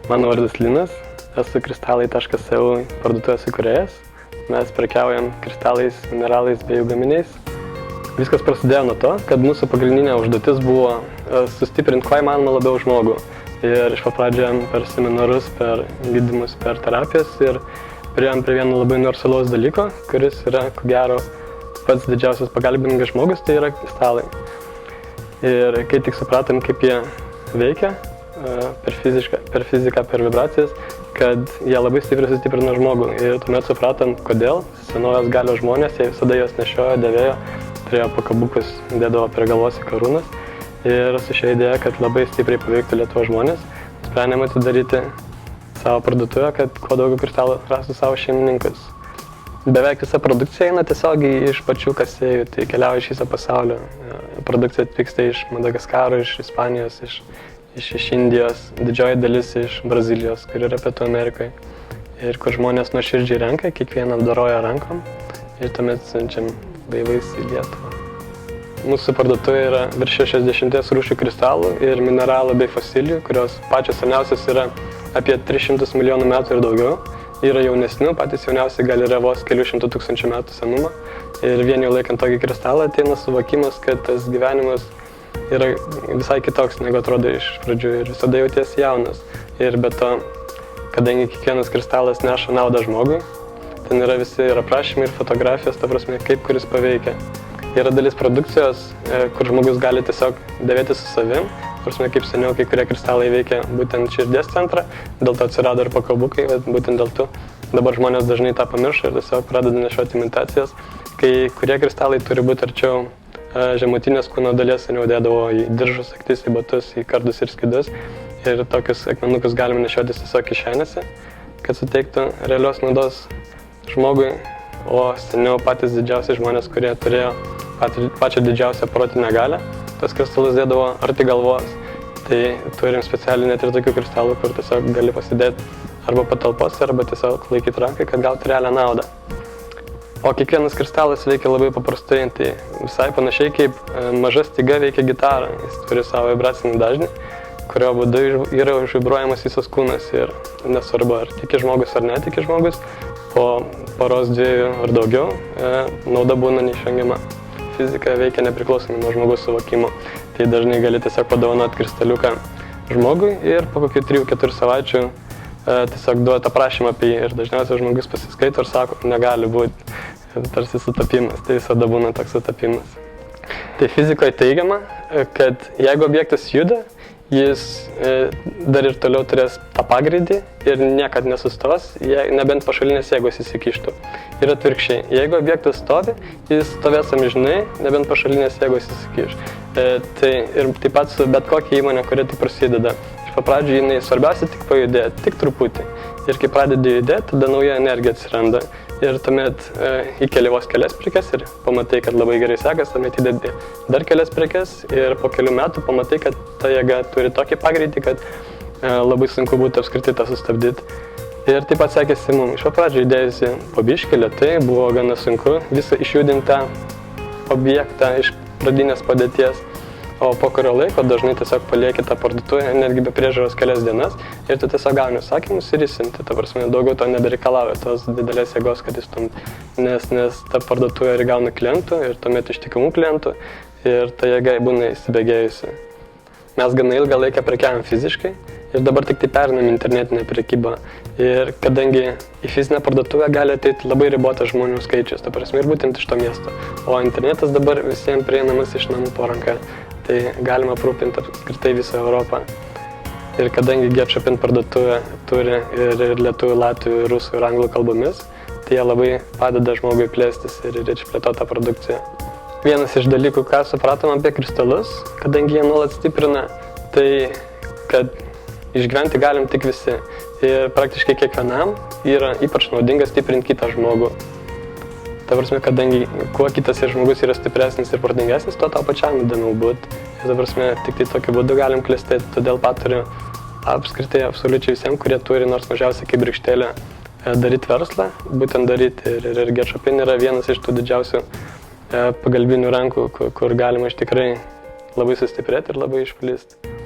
Mano vardas Linas, esu kristalai.eu parduotuvės įkūrėjas. Mes prekiaujam kristalais, mineralais bei jų gaminiais. Viskas prasidėjo nuo to, kad mūsų pagrindinė užduotis buvo sustiprinti kuo įmanoma labiau žmogų. Ir iš pradžio per seminarus, per gydymus, per terapijas ir priėjom prie vieno labai universalaus dalyko, kuris yra, ko gero, pats didžiausias pagalbininkas žmogus, tai yra kristalai. Ir kai tik supratom, kaip jie veikia, per fiziką, per vibracijas, kad jie labai stipriai sustiprina žmogų. Ir tuomet supratom, kodėl senovės galios žmonės, jie visada jos nešiojo, dėvėjo, turėjo pakabukus, dėdavo prie galvos į karūnas. Ir su šia idėja, kad labai stipriai paveiktų Lietuvos žmonės, sprendėm atidaryti savo parduotuvę, kad kuo daugiau kristalų rastų savo šeimininkus. Beveik visa produkcija eina tiesiogiai iš pačių kasėjų, tai keliauja iš viso pasaulio. Produkcija atvyksta iš Madagaskaro, iš Ispanijos, iš Indijos, didžioji dalis iš Brazilijos, kur yra Pietų Amerikoje. Ir kur žmonės nuoširdžiai renka, kiekvieną apdoroja rankom ir tuomet siunčiam laivais į Lietuvą. Mūsų parduotuvė yra virš 60 rūšių kristalų ir mineralų bei fosilijų, kurios pačios seniausios yra apie 300 milijonų metų ir daugiau. Yra jaunesnių, patys jauniausi gali yra vos kelių šimtų tūkstančių metų senumo. Ir vien jau laikant tokį kristalą ateina suvokimas, kad tas gyvenimas yra visai kitoks, negu atrodo iš pradžių ir visada jautiesi jaunas. Ir be to, kadangi kiekvienas kristalas neša naudą žmogui, ten yra visi ir aprašymai, ir fotografijos, ta prasme, kaip kuris paveikia. Yra dalis produkcijos, kur žmogus gali tiesiog dėvėti su savim. Prasme, kaip seniau, kai kurie kristalai veikia būtent širdies centrą, dėl to atsirado ir pakabukai, bet būtent dėl to dabar žmonės dažnai tą pamiršo ir tiesiog pradeda nešioti imitacijas. Kai kurie kristalai turi būti arčiau žemutinės kūno dalies, seniau dėdavo į diržus, aktis, į batus, į kardus ir skydus. Ir tokius akmenukus galime nešiotis tiesiog kišenėse, kad suteiktų realios naudos žmogui. O seniau patys didžiausi žmonės, kurie turėjo pačią didžiausią protinę galią, tas kristalus dėdavo arti galvos. Tai turim specialiai net ir tokių kristalų, kur tiesiog gali pasidėti arba patalpose, arba tiesiog laikyti rankai, kad gauti realią naudą. O kiekvienas kristalas veikia labai paprastai, tai visai panašiai kaip maža styga veikia gitarą. Jis turi savo vibracinį dažnį, kurio būdu yra užvibruojamas visas kūnas ir nesvarbu, ar tiki žmogus ar netiki žmogus, po poros dviejų ar daugiau nauda būna neišvengiama. Fizika veikia nepriklausomai nuo žmogaus suvokimo. Tai dažnai gali tiesiog padovanoti kristaliuką žmogui ir po kokių 3-4 savaičių tiesiog duoti aprašymą apie jį. Ir dažniausiai žmogus pasiskaito ir sako, negali būti, tarsi sutapimas. Tai visada būna toks sutapimas. Tai fizikoje teigiama, kad jeigu objektas juda, jis dar ir toliau turės tą pagreitį ir niekad nesustos, nebent pašalinės jėgos įsikištų. Ir atvirkščiai, jeigu objektas stovi, jis stovės amžinai, nebent pašalinės jėgos įsikiš. Tai ir taip pat su bet kokia įmonė, kuri tik prasideda. Iš pradžių jinai svarbiausia tik pajudėti, tik truputį. Ir kai pradedi judėti, tada nauja energija atsiranda. Ir tuomet įkeli vos kelias prekes ir pamatai, kad labai gerai sekas, tuomet įdedi dar kelias prekes ir po kelių metų pamatai, kad ta jėga turi tokį pagreitį, kad labai sunku būtų apskritai tą sustabdyti. Ir taip pat sekėsi mums. Iš pradžių įdėjusi po biškį lėtai, buvo gana sunku visą išjudintą objektą iš pradinės padėties. O po kurio laiko dažnai tiesiog palieki tą parduotuvę, netgi be priežiūros kelias dienas ir tu tiesiog gauni užsakymus ir įsimti. Ta prasme, daugiau to nebereikalauja tos didelės jėgos, kad įstumti. Nes ta parduotuvė ir gauna klientų ir tuomet ištikimų klientų ir ta jėga būna įsibėgėjusi. Mes gana ilgą laiką prekiavom fiziškai ir dabar tik tai perinam internetinę prekybą. Ir kadangi į fizinę parduotuvę gali ateiti labai ribotas žmonių skaičius, ta prasme, ir būtent iš to miesto. O internetas dabar visiems prieinamas iš namų po ranka. Tai galima aprūpinti apskritai visą Europą. Ir kadangi Getshopin parduotuvė turi ir lietuvių, latvių, rusų ir anglų kalbomis, tai jie labai padeda žmogui plėstis ir išplėtoti tą produkciją. Vienas iš dalykų, ką supratom apie kristalus, kadangi jie nuolat stiprina, tai kad išgyventi galim tik visi. Ir praktiškai kiekvienam yra ypač naudinga stiprinti kitą žmogų. Ta prasme, kadangi kuo kitas žmogus yra stipresnis ir protingesnis, tuo tau pačiam įdomiau būti. Ir ta prasme, tik tai tokiu būdu galim klestėti, todėl patariu apskritai absoliučiai visiems, kurie turi nors mažiausiai kaip rykštėlę daryti verslą, būtent daryti. Ir Getshopin yra vienas iš tų didžiausių pagalbinių rankų, kur galima iš tikrai labai sustiprėti ir labai išplisti.